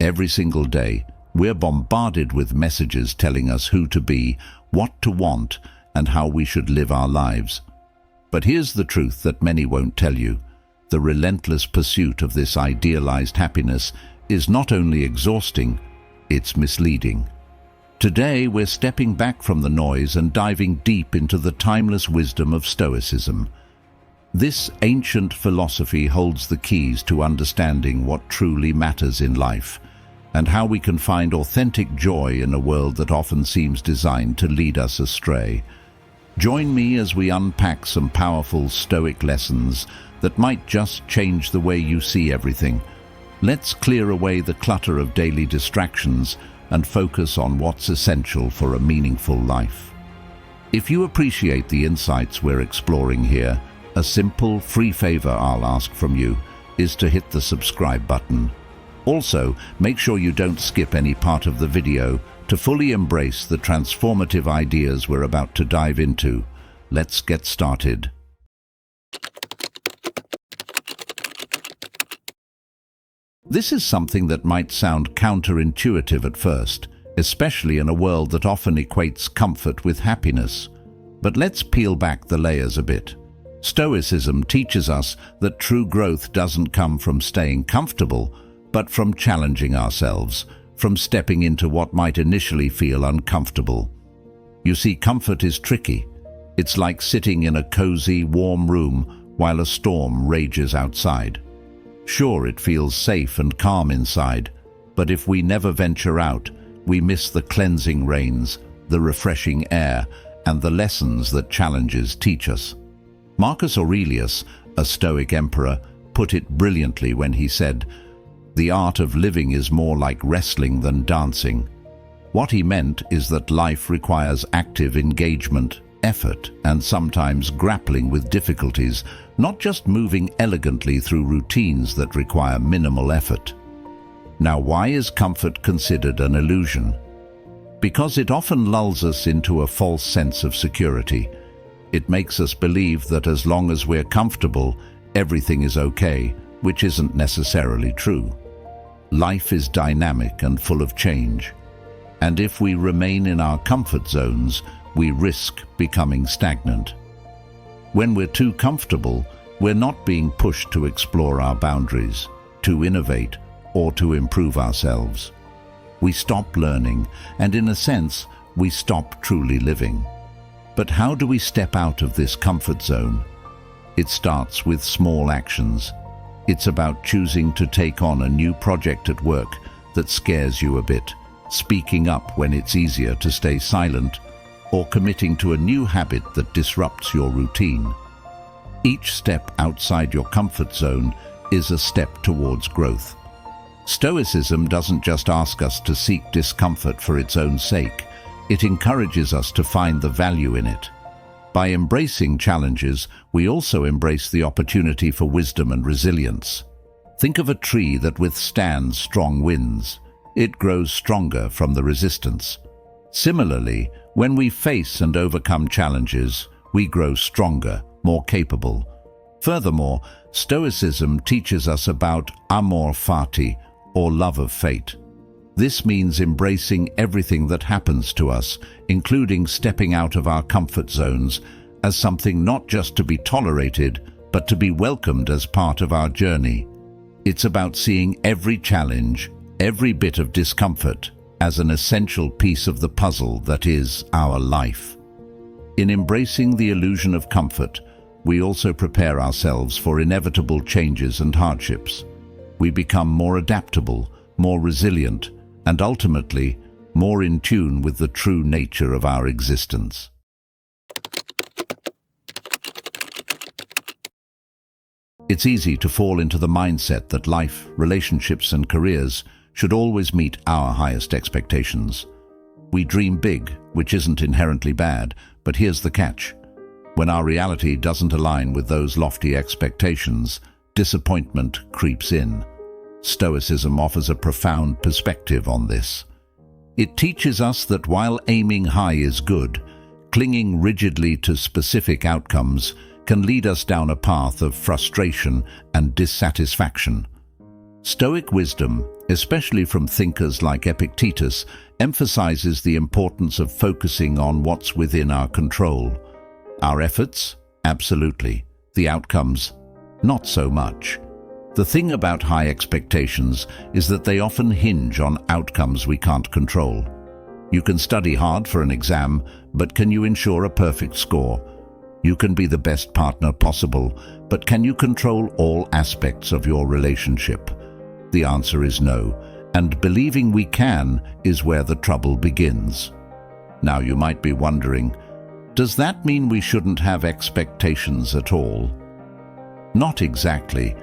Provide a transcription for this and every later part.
Every single day, we're bombarded with messages telling us who to be, what to want, and how we should live our lives. But here's the truth that many won't tell you. The relentless pursuit of this idealized happiness is not only exhausting, it's misleading. Today, we're stepping back from the noise and diving deep into the timeless wisdom of Stoicism. This ancient philosophy holds the keys to understanding what truly matters in life, and how we can find authentic joy in a world that often seems designed to lead us astray. Join me as we unpack some powerful Stoic lessons that might just change the way you see everything. Let's clear away the clutter of daily distractions and focus on what's essential for a meaningful life. If you appreciate the insights we're exploring here, a simple, free favor I'll ask from you is to hit the subscribe button. Also, make sure you don't skip any part of the video to fully embrace the transformative ideas we're about to dive into. Let's get started. This is something that might sound counterintuitive at first, especially in a world that often equates comfort with happiness. But let's peel back the layers a bit. Stoicism teaches us that true growth doesn't come from staying comfortable, but from challenging ourselves, from stepping into what might initially feel uncomfortable. You see, comfort is tricky. It's like sitting in a cozy, warm room while a storm rages outside. Sure, it feels safe and calm inside, but if we never venture out, we miss the cleansing rains, the refreshing air, and the lessons that challenges teach us. Marcus Aurelius, a Stoic emperor, put it brilliantly when he said, "The art of living is more like wrestling than dancing." What he meant is that life requires active engagement, effort, and sometimes grappling with difficulties, not just moving elegantly through routines that require minimal effort. Now, why is comfort considered an illusion? Because it often lulls us into a false sense of security. It makes us believe that as long as we're comfortable, everything is okay, which isn't necessarily true. Life is dynamic and full of change, and if we remain in our comfort zones, we risk becoming stagnant. When we're too comfortable, we're not being pushed to explore our boundaries, to innovate, or to improve ourselves. We stop learning, and in a sense, we stop truly living. But how do we step out of this comfort zone? It starts with small actions. It's about choosing to take on a new project at work that scares you a bit, speaking up when it's easier to stay silent, or committing to a new habit that disrupts your routine. Each step outside your comfort zone is a step towards growth. Stoicism doesn't just ask us to seek discomfort for its own sake. It encourages us to find the value in it. By embracing challenges, we also embrace the opportunity for wisdom and resilience. Think of a tree that withstands strong winds. It grows stronger from the resistance. Similarly, when we face and overcome challenges, we grow stronger, more capable. Furthermore, Stoicism teaches us about amor fati, or love of fate. This means embracing everything that happens to us, including stepping out of our comfort zones, as something not just to be tolerated, but to be welcomed as part of our journey. It's about seeing every challenge, every bit of discomfort, as an essential piece of the puzzle that is our life. In embracing the illusion of comfort, we also prepare ourselves for inevitable changes and hardships. We become more adaptable, more resilient, and ultimately, more in tune with the true nature of our existence. It's easy to fall into the mindset that life, relationships, and careers should always meet our highest expectations. We dream big, which isn't inherently bad, but here's the catch. When our reality doesn't align with those lofty expectations, disappointment creeps in. Stoicism offers a profound perspective on this. It teaches us that while aiming high is good, clinging rigidly to specific outcomes can lead us down a path of frustration and dissatisfaction. Stoic wisdom especially from thinkers like Epictetus, emphasizes the importance of focusing on what's within our control. Our efforts? Absolutely. The outcomes? Not so much. The thing about high expectations is that they often hinge on outcomes we can't control. You can study hard for an exam, but can you ensure a perfect score? You can be the best partner possible, but can you control all aspects of your relationship? The answer is no, and believing we can is where the trouble begins. Now you might be wondering, does that mean we shouldn't have expectations at all? Not exactly.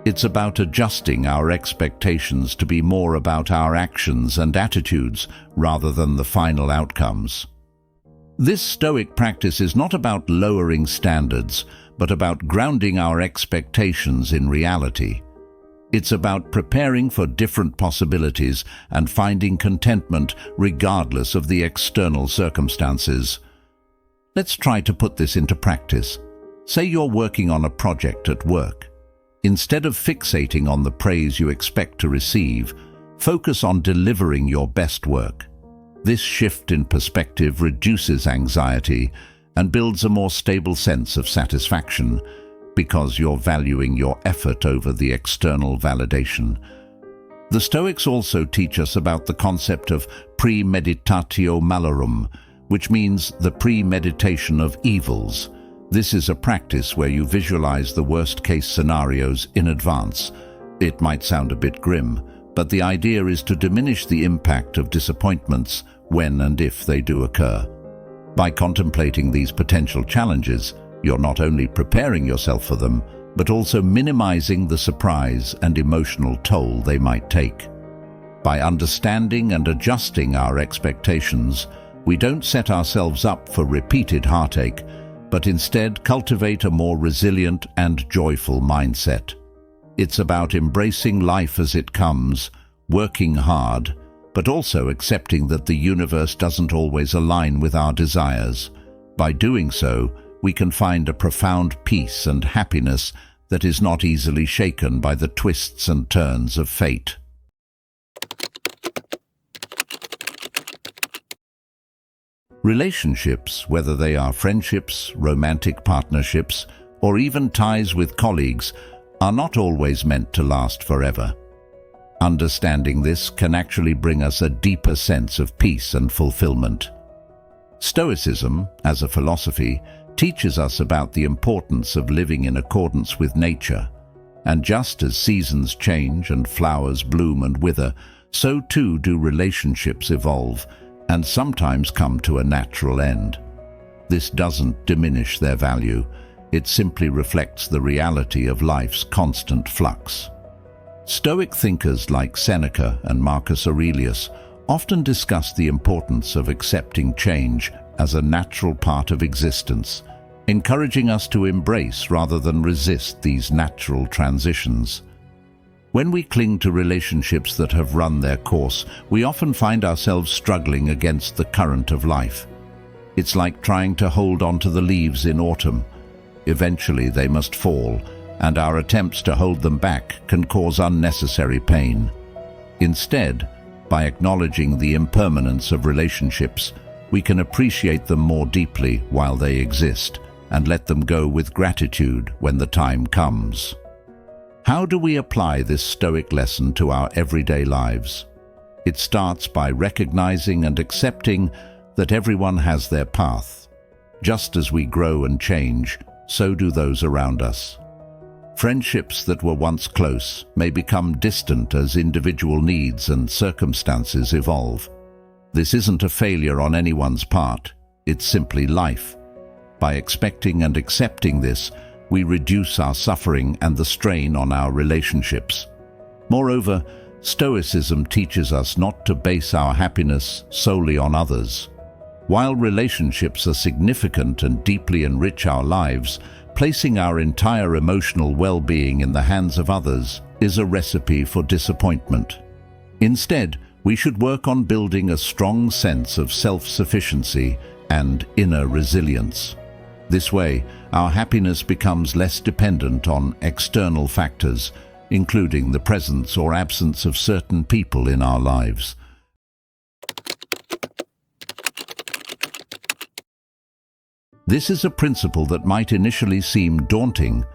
It's about adjusting our expectations to be more about our actions and attitudes rather than the final outcomes. This Stoic practice is not about lowering standards, but about grounding our expectations in reality. It's about preparing for different possibilities and finding contentment regardless of the external circumstances. Let's try to put this into practice. Say you're working on a project at work. Instead of fixating on the praise you expect to receive, focus on delivering your best work. This shift in perspective reduces anxiety and builds a more stable sense of satisfaction because you're valuing your effort over the external validation. The Stoics also teach us about the concept of premeditatio malorum, which means the premeditation of evils. This is a practice where you visualize the worst-case scenarios in advance. It might sound a bit grim, but the idea is to diminish the impact of disappointments when and if they do occur. By contemplating these potential challenges, you're not only preparing yourself for them, but also minimizing the surprise and emotional toll they might take. By understanding and adjusting our expectations, we don't set ourselves up for repeated heartache, but instead cultivate a more resilient and joyful mindset. It's about embracing life as it comes, working hard, but also accepting that the universe doesn't always align with our desires. By doing so, we can find a profound peace and happiness that is not easily shaken by the twists and turns of fate. Relationships, whether they are friendships, romantic partnerships, or even ties with colleagues, are not always meant to last forever. Understanding this can actually bring us a deeper sense of peace and fulfillment. Stoicism, as a philosophy, teaches us about the importance of living in accordance with nature. And just as seasons change and flowers bloom and wither, so too do relationships evolve and sometimes come to a natural end. This doesn't diminish their value. It simply reflects the reality of life's constant flux. Stoic thinkers like Seneca and Marcus Aurelius often discuss the importance of accepting change as a natural part of existence, encouraging us to embrace rather than resist these natural transitions. When we cling to relationships that have run their course, we often find ourselves struggling against the current of life. It's like trying to hold on to the leaves in autumn. Eventually they must fall, and our attempts to hold them back can cause unnecessary pain. Instead, by acknowledging the impermanence of relationships, we can appreciate them more deeply while they exist, and let them go with gratitude when the time comes. How do we apply this Stoic lesson to our everyday lives? It starts by recognizing and accepting that everyone has their path. Just as we grow and change, so do those around us. Friendships that were once close may become distant as individual needs and circumstances evolve. This isn't a failure on anyone's part, it's simply life. By expecting and accepting this, we reduce our suffering and the strain on our relationships. Moreover, Stoicism teaches us not to base our happiness solely on others. While relationships are significant and deeply enrich our lives, placing our entire emotional well-being in the hands of others is a recipe for disappointment. Instead, we should work on building a strong sense of self-sufficiency and inner resilience. This way, our happiness becomes less dependent on external factors, including the presence or absence of certain people in our lives. This is a principle that might initially seem daunting.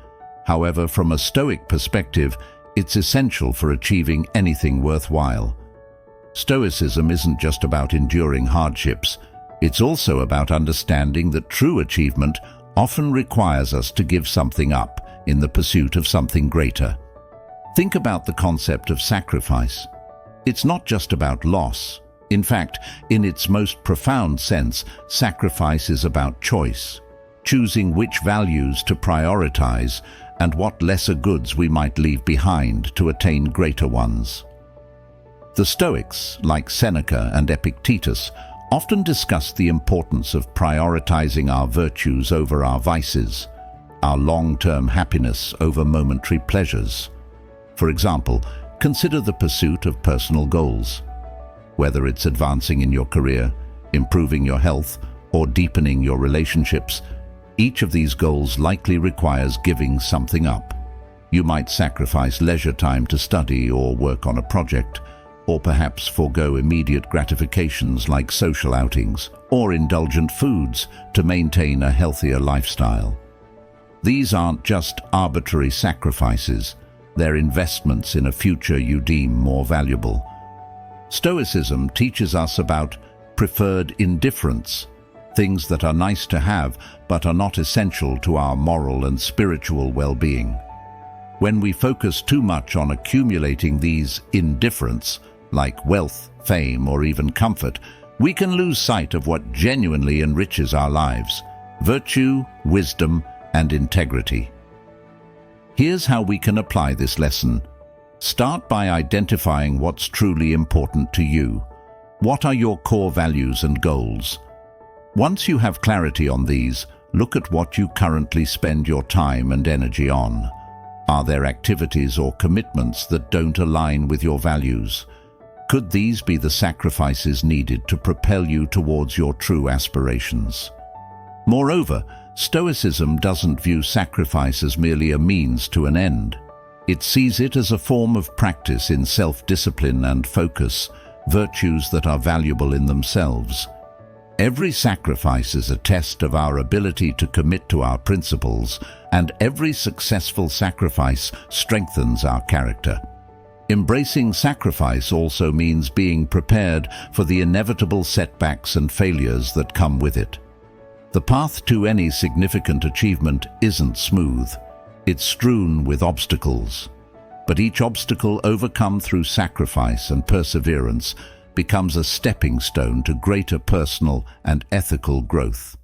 However, from a Stoic perspective, it's essential for achieving anything worthwhile. Stoicism isn't just about enduring hardships. It's also about understanding that true achievement often requires us to give something up in the pursuit of something greater. Think about the concept of sacrifice. It's not just about loss. In fact, in its most profound sense, sacrifice is about choice, choosing which values to prioritize and what lesser goods we might leave behind to attain greater ones. The Stoics, like Seneca and Epictetus, often discuss the importance of prioritizing our virtues over our vices, our long-term happiness over momentary pleasures. For example, consider the pursuit of personal goals. Whether it's advancing in your career, improving your health, or deepening your relationships, each of these goals likely requires giving something up. You might sacrifice leisure time to study or work on a project, or perhaps forego immediate gratifications like social outings or indulgent foods to maintain a healthier lifestyle. These aren't just arbitrary sacrifices, they're investments in a future you deem more valuable. Stoicism teaches us about preferred indifference, things that are nice to have but are not essential to our moral and spiritual well-being. When we focus too much on accumulating these indifferents, like wealth, fame, or even comfort, we can lose sight of what genuinely enriches our lives: virtue, wisdom, and integrity. Here's how we can apply this lesson. Start by identifying what's truly important to you. What are your core values and goals? Once you have clarity on these, look at what you currently spend your time and energy on. Are there activities or commitments that don't align with your values? Could these be the sacrifices needed to propel you towards your true aspirations? Moreover, Stoicism doesn't view sacrifice as merely a means to an end. It sees it as a form of practice in self-discipline and focus, virtues that are valuable in themselves. Every sacrifice is a test of our ability to commit to our principles, and every successful sacrifice strengthens our character. Embracing sacrifice also means being prepared for the inevitable setbacks and failures that come with it. The path to any significant achievement isn't smooth. It's strewn with obstacles. But each obstacle overcome through sacrifice and perseverance becomes a stepping stone to greater personal and ethical growth.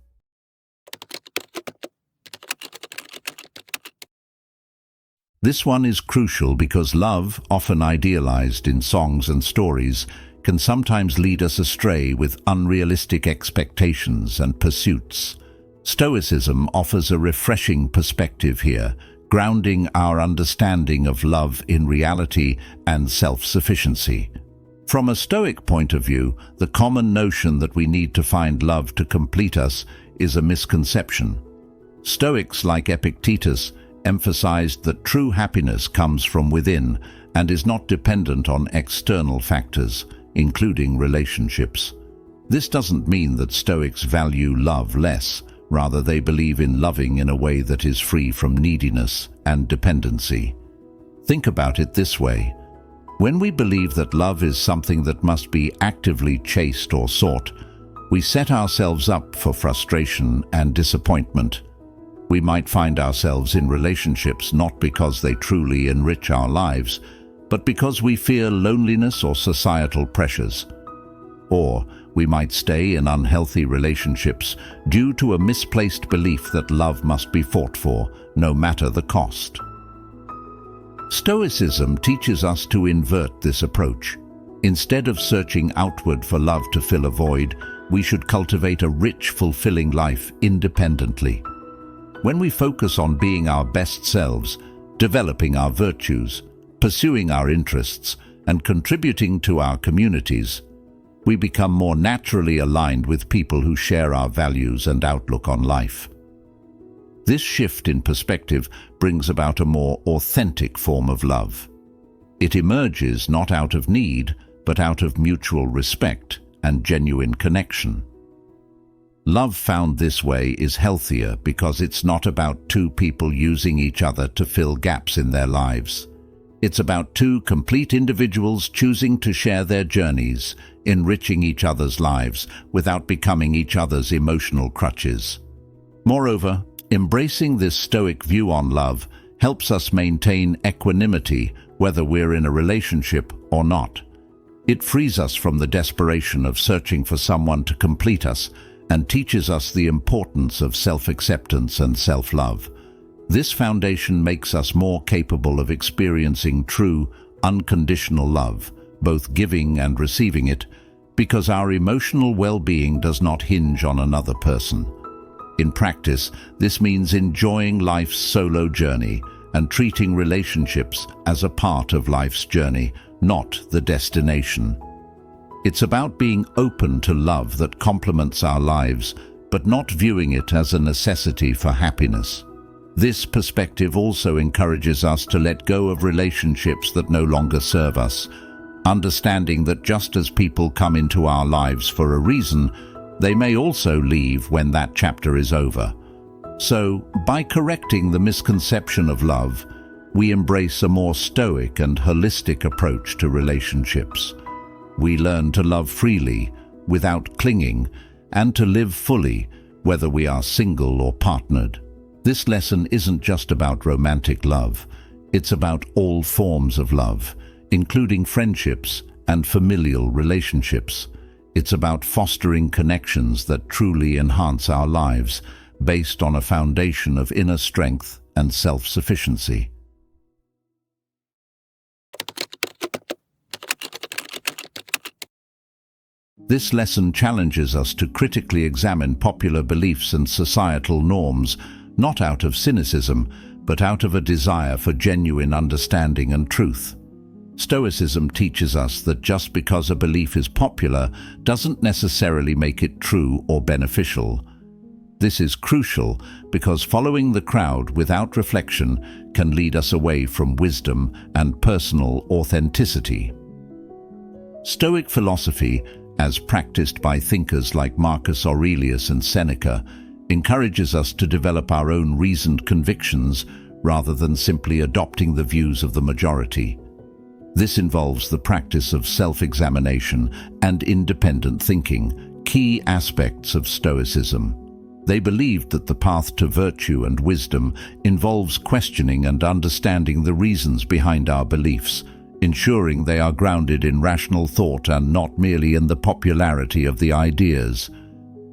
This one is crucial because love, often idealized in songs and stories, can sometimes lead us astray with unrealistic expectations and pursuits. Stoicism offers a refreshing perspective here, grounding our understanding of love in reality and self-sufficiency. From a Stoic point of view, the common notion that we need to find love to complete us is a misconception. Stoics like Epictetus emphasized that true happiness comes from within and is not dependent on external factors, including relationships. This doesn't mean that Stoics value love less. Rather, they believe in loving in a way that is free from neediness and dependency. Think about it this way. When we believe that love is something that must be actively chased or sought, we set ourselves up for frustration and disappointment. We might find ourselves in relationships not because they truly enrich our lives, but because we fear loneliness or societal pressures. Or we might stay in unhealthy relationships due to a misplaced belief that love must be fought for, no matter the cost. Stoicism teaches us to invert this approach. Instead of searching outward for love to fill a void, we should cultivate a rich, fulfilling life independently. When we focus on being our best selves, developing our virtues, pursuing our interests, and contributing to our communities, we become more naturally aligned with people who share our values and outlook on life. This shift in perspective brings about a more authentic form of love. It emerges not out of need, but out of mutual respect and genuine connection. Love found this way is healthier because it's not about two people using each other to fill gaps in their lives. It's about two complete individuals choosing to share their journeys, enriching each other's lives without becoming each other's emotional crutches. Moreover, embracing this Stoic view on love helps us maintain equanimity whether we're in a relationship or not. It frees us from the desperation of searching for someone to complete us and teaches us the importance of self-acceptance and self-love. This foundation makes us more capable of experiencing true, unconditional love, both giving and receiving it, because our emotional well-being does not hinge on another person. In practice, this means enjoying life's solo journey and treating relationships as a part of life's journey, not the destination. It's about being open to love that complements our lives, but not viewing it as a necessity for happiness. This perspective also encourages us to let go of relationships that no longer serve us, understanding that just as people come into our lives for a reason, they may also leave when that chapter is over. So, by correcting the misconception of love, we embrace a more stoic and holistic approach to relationships. We learn to love freely, without clinging, and to live fully, whether we are single or partnered. This lesson isn't just about romantic love. It's about all forms of love, including friendships and familial relationships. It's about fostering connections that truly enhance our lives, based on a foundation of inner strength and self-sufficiency. This lesson challenges us to critically examine popular beliefs and societal norms, not out of cynicism, but out of a desire for genuine understanding and truth. Stoicism teaches us that just because a belief is popular doesn't necessarily make it true or beneficial. This is crucial because following the crowd without reflection can lead us away from wisdom and personal authenticity. Stoic philosophy, as practiced by thinkers like Marcus Aurelius and Seneca, encourages us to develop our own reasoned convictions rather than simply adopting the views of the majority. This involves the practice of self-examination and independent thinking, key aspects of Stoicism. They believed that the path to virtue and wisdom involves questioning and understanding the reasons behind our beliefs, ensuring they are grounded in rational thought and not merely in the popularity of the ideas.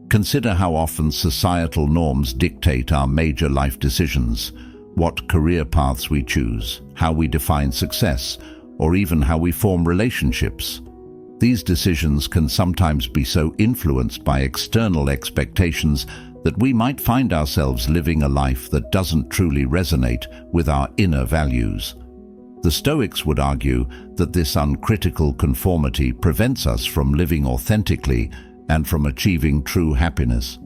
Consider how often societal norms dictate our major life decisions, what career paths we choose, how we define success, or even how we form relationships. These decisions can sometimes be so influenced by external expectations that we might find ourselves living a life that doesn't truly resonate with our inner values. The Stoics would argue that this uncritical conformity prevents us from living authentically and from achieving true happiness.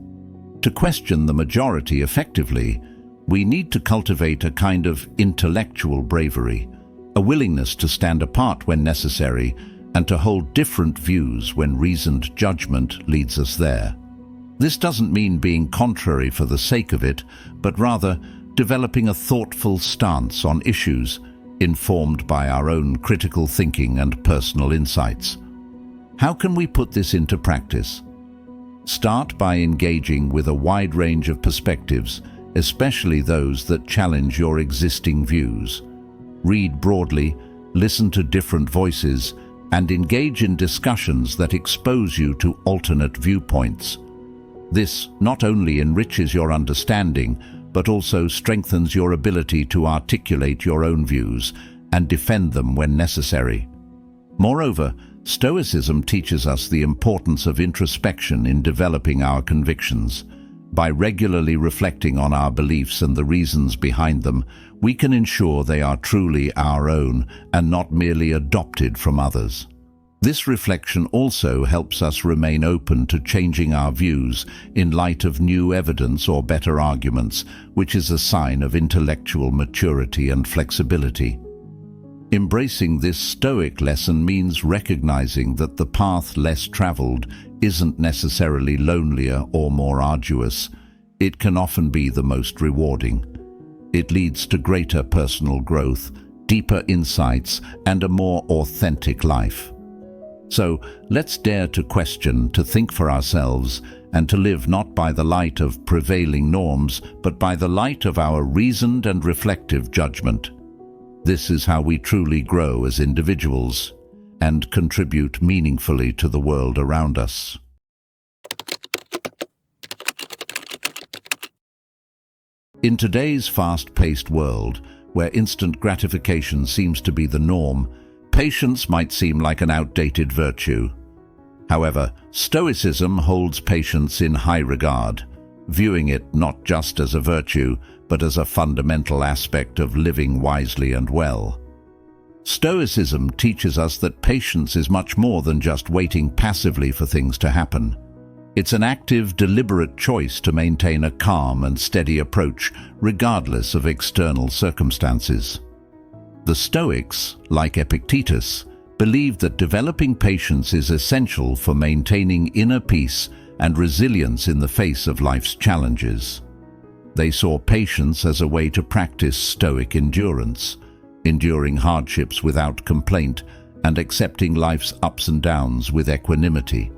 To question the majority effectively, we need to cultivate a kind of intellectual bravery, a willingness to stand apart when necessary and to hold different views when reasoned judgment leads us there. This doesn't mean being contrary for the sake of it, but rather developing a thoughtful stance on issues informed by our own critical thinking and personal insights. How can we put this into practice? Start by engaging with a wide range of perspectives, especially those that challenge your existing views. Read broadly, listen to different voices, and engage in discussions that expose you to alternate viewpoints. This not only enriches your understanding, but also strengthens your ability to articulate your own views and defend them when necessary. Moreover, Stoicism teaches us the importance of introspection in developing our convictions. By regularly reflecting on our beliefs and the reasons behind them, we can ensure they are truly our own and not merely adopted from others. This reflection also helps us remain open to changing our views in light of new evidence or better arguments, which is a sign of intellectual maturity and flexibility. Embracing this Stoic lesson means recognizing that the path less traveled isn't necessarily lonelier or more arduous. It can often be the most rewarding. It leads to greater personal growth, deeper insights, and a more authentic life. So, let's dare to question, to think for ourselves, and to live not by the light of prevailing norms, but by the light of our reasoned and reflective judgment. This is how we truly grow as individuals and contribute meaningfully to the world around us. In today's fast-paced world, where instant gratification seems to be the norm, patience might seem like an outdated virtue. However, Stoicism holds patience in high regard, viewing it not just as a virtue, but as a fundamental aspect of living wisely and well. Stoicism teaches us that patience is much more than just waiting passively for things to happen. It's an active, deliberate choice to maintain a calm and steady approach, regardless of external circumstances. The Stoics, like Epictetus, believed that developing patience is essential for maintaining inner peace and resilience in the face of life's challenges. They saw patience as a way to practice Stoic endurance, enduring hardships without complaint and accepting life's ups and downs with equanimity.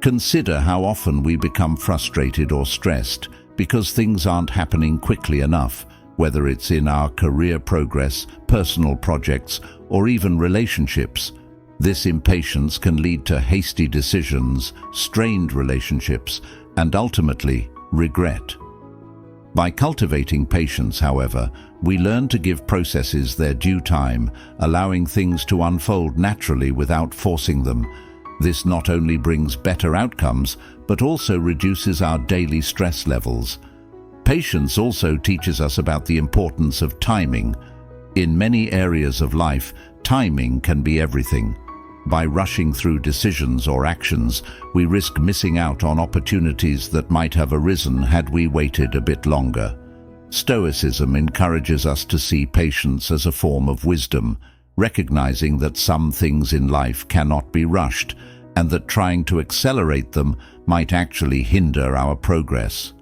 Consider how often we become frustrated or stressed because things aren't happening quickly enough, whether it's in our career progress, personal projects, or even relationships. This impatience can lead to hasty decisions, strained relationships, and ultimately, regret. By cultivating patience, however, we learn to give processes their due time, allowing things to unfold naturally without forcing them. This not only brings better outcomes, but also reduces our daily stress levels. Patience also teaches us about the importance of timing. In many areas of life, timing can be everything. By rushing through decisions or actions, we risk missing out on opportunities that might have arisen had we waited a bit longer. Stoicism encourages us to see patience as a form of wisdom, recognizing that some things in life cannot be rushed, and that trying to accelerate them might actually hinder our progress.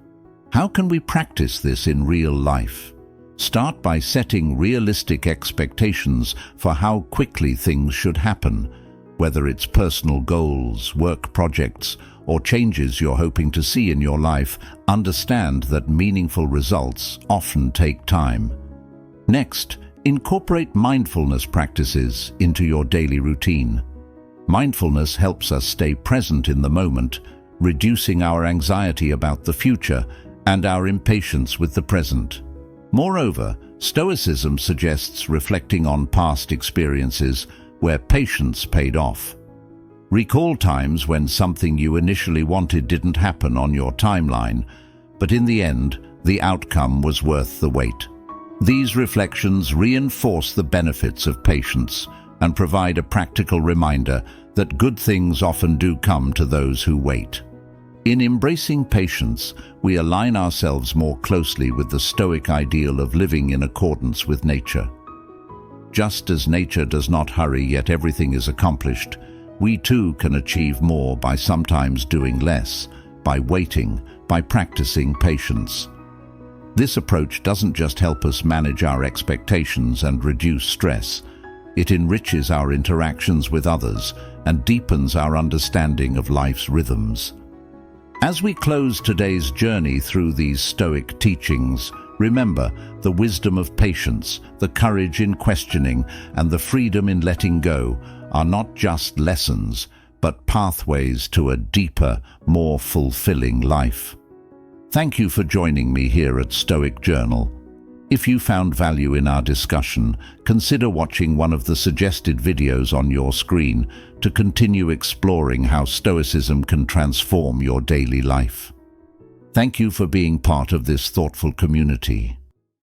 How can we practice this in real life? Start by setting realistic expectations for how quickly things should happen. Whether it's personal goals, work projects, or changes you're hoping to see in your life, understand that meaningful results often take time. Next, incorporate mindfulness practices into your daily routine. Mindfulness helps us stay present in the moment, reducing our anxiety about the future and our impatience with the present. Moreover, Stoicism suggests reflecting on past experiences where patience paid off. Recall times when something you initially wanted didn't happen on your timeline, but in the end, the outcome was worth the wait. These reflections reinforce the benefits of patience and provide a practical reminder that good things often do come to those who wait. In embracing patience, we align ourselves more closely with the Stoic ideal of living in accordance with nature. Just as nature does not hurry yet everything is accomplished, we too can achieve more by sometimes doing less, by waiting, by practicing patience. This approach doesn't just help us manage our expectations and reduce stress. It enriches our interactions with others and deepens our understanding of life's rhythms. As we close today's journey through these Stoic teachings, remember the wisdom of patience, the courage in questioning, and the freedom in letting go are not just lessons, but pathways to a deeper, more fulfilling life. Thank you for joining me here at Stoic Journal. If you found value in our discussion, consider watching one of the suggested videos on your screen to continue exploring how Stoicism can transform your daily life. Thank you for being part of this thoughtful community.